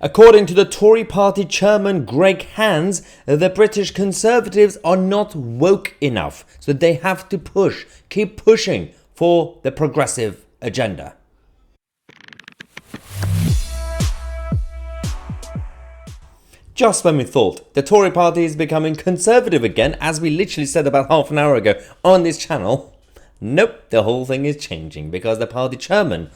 According to the Tory party chairman Greg Hands, the British Conservatives are not woke enough, so they have to keep pushing for the progressive agenda. Just when we thought the Tory party is becoming conservative again, as we literally said about half an hour ago on this channel, nope, the whole thing is changing because the party chairman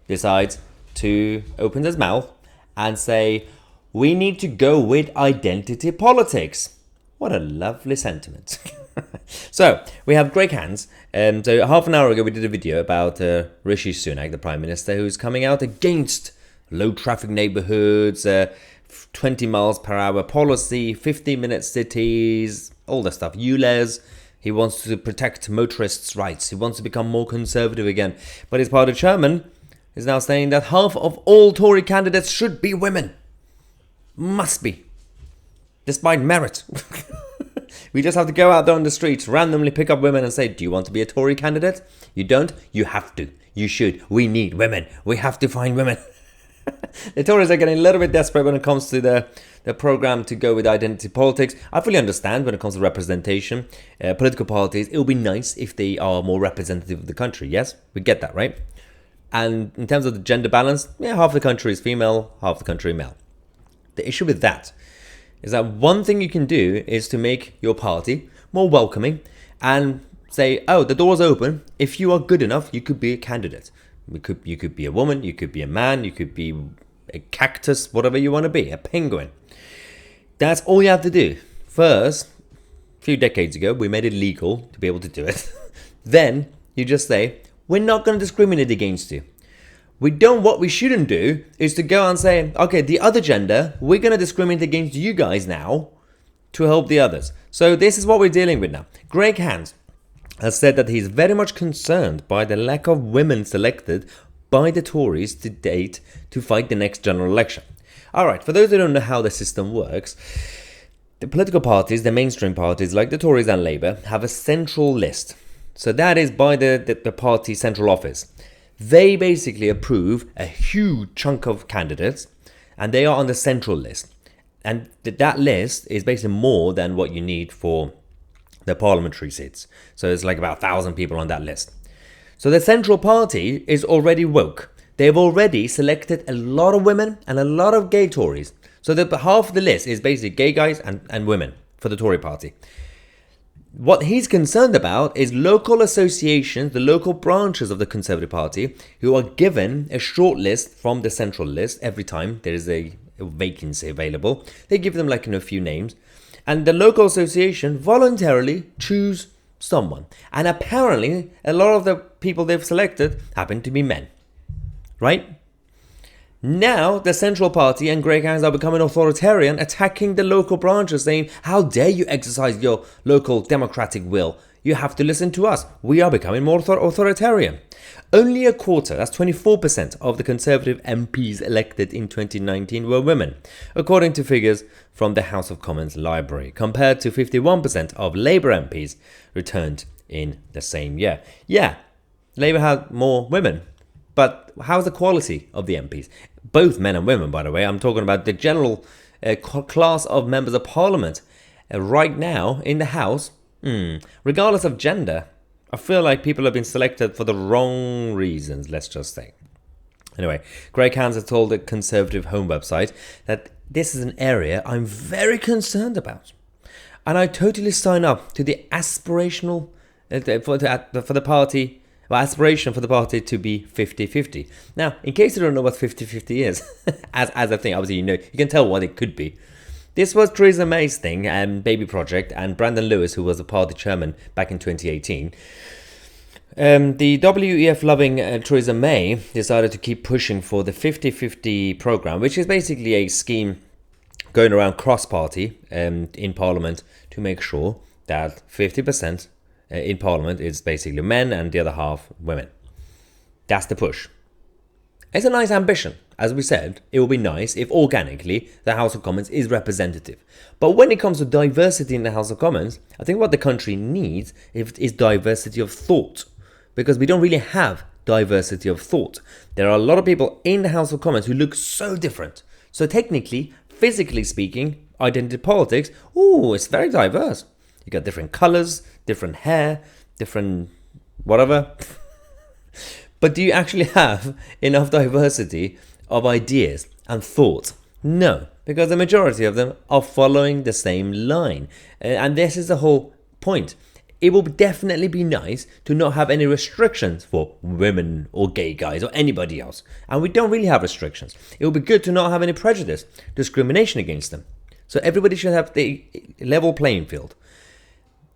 decides to open his mouth and say, we need to go with identity politics. What a lovely sentiment. So, we have Greg Hands. So half an hour ago we did a video about Rishi Sunak, the Prime Minister, who's coming out against low traffic neighbourhoods, 20 miles per hour policy, 15-minute cities, all the stuff. ULEZ, he wants to protect motorists' rights. He wants to become more conservative again. But his party chairman is now saying that half of all Tory candidates should be women. Must be. Despite merit. We just have to go out there on the streets, randomly pick up women and say, do you want to be a Tory candidate? You don't? You have to. You should. We need women. We have to find women. The Tories are getting a little bit desperate when it comes to the programme to go with identity politics. I fully understand when it comes to representation. Political parties, it would be nice if they are more representative of the country. Yes? We get that, right? And in terms of the gender balance, half the country is female, half the country male. The issue with that is that one thing you can do is to make your party more welcoming and say, oh, the door's open. If you are good enough, you could be a candidate. You could be a woman, you could be a man, you could be a cactus, whatever you want to be, a penguin. That's all you have to do. First, a few decades ago, we made it legal to be able to do it. Then you just say, we're not going to discriminate against you. What we shouldn't do is to go and say, okay, the other gender, we're going to discriminate against you guys now to help the others. So this is what we're dealing with now. Greg Hands has said that he's very much concerned by the lack of women selected by the Tories to date to fight the next general election. Alright, for those who don't know how the system works, the political parties, the mainstream parties like the Tories and Labour, have a central list. So that is by the party central office. They basically approve a huge chunk of candidates and they are on the central list. And that list is basically more than what you need for the parliamentary seats. So it's like about 1,000 people on that list. So the central party is already woke. They've already selected a lot of women and a lot of gay Tories. So half of the list is basically gay guys and women for the Tory party. What he's concerned about is local associations, the local branches of the Conservative Party, who are given a short list from the central list every time there is a vacancy available. They give them a few names. And the local association voluntarily choose someone. And apparently, a lot of the people they've selected happen to be men. Right? Now, the Central Party and Greg Hands are becoming authoritarian, attacking the local branches, saying, how dare you exercise your local democratic will? You have to listen to us. We are becoming more authoritarian. Only a quarter, that's 24% of the Conservative MPs elected in 2019 were women, according to figures from the House of Commons library, compared to 51% of Labour MPs returned in the same year. Yeah, Labour had more women, but how's the quality of the MPs? Both men and women, by the way. I'm talking about the general class of members of Parliament right now in the House. Regardless of gender, I feel like people have been selected for the wrong reasons, let's just say. Anyway, Greg Hands has told the Conservative Home website that this is an area I'm very concerned about. And I totally sign up to the aspirational, for the party, aspiration for the party to be 50-50. Now, in case you don't know what 50-50 is, as a thing, obviously you can tell what it could be. This was Theresa May's thing and Baby Project, and Brandon Lewis, who was the party chairman back in 2018. The WEF-loving Theresa May decided to keep pushing for the 50-50 program, which is basically a scheme going around cross-party in Parliament to make sure that 50% in Parliament is basically men and the other half women. That's the push. It's a nice ambition. As we said, it will be nice if organically the House of Commons is representative. But when it comes to diversity in the House of Commons, I think what the country needs is diversity of thought. Because we don't really have diversity of thought. There are a lot of people in the House of Commons who look so different So technically, physically speaking, identity politics, it's very diverse. You got different colors, different hair, different whatever. But do you actually have enough diversity of ideas and thoughts? No, because the majority of them are following the same line. And this is the whole point. It will definitely be nice to not have any restrictions for women or gay guys or anybody else. And we don't really have restrictions. It will be good to not have any prejudice, discrimination against them. So everybody should have the level playing field.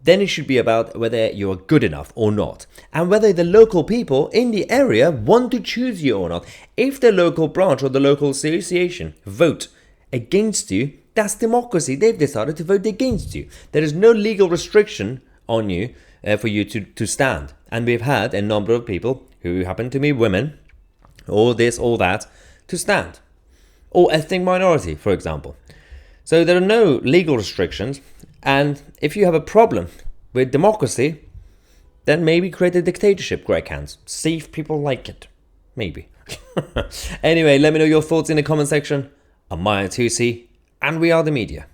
Then it should be about whether you're good enough or not, and whether the local people in the area want to choose you or not. If the local branch or the local association vote against you, that's democracy. They've decided to vote against you. There is no legal restriction on you for you to stand. And we've had a number of people who happen to be women, or this or that, to stand. Or ethnic minority, for example. So there are no legal restrictions. And if you have a problem with democracy, then maybe create a dictatorship, Greg Hands. See if people like it. Maybe. Anyway, let me know your thoughts in the comment section. I'm Tousi, and we are the media.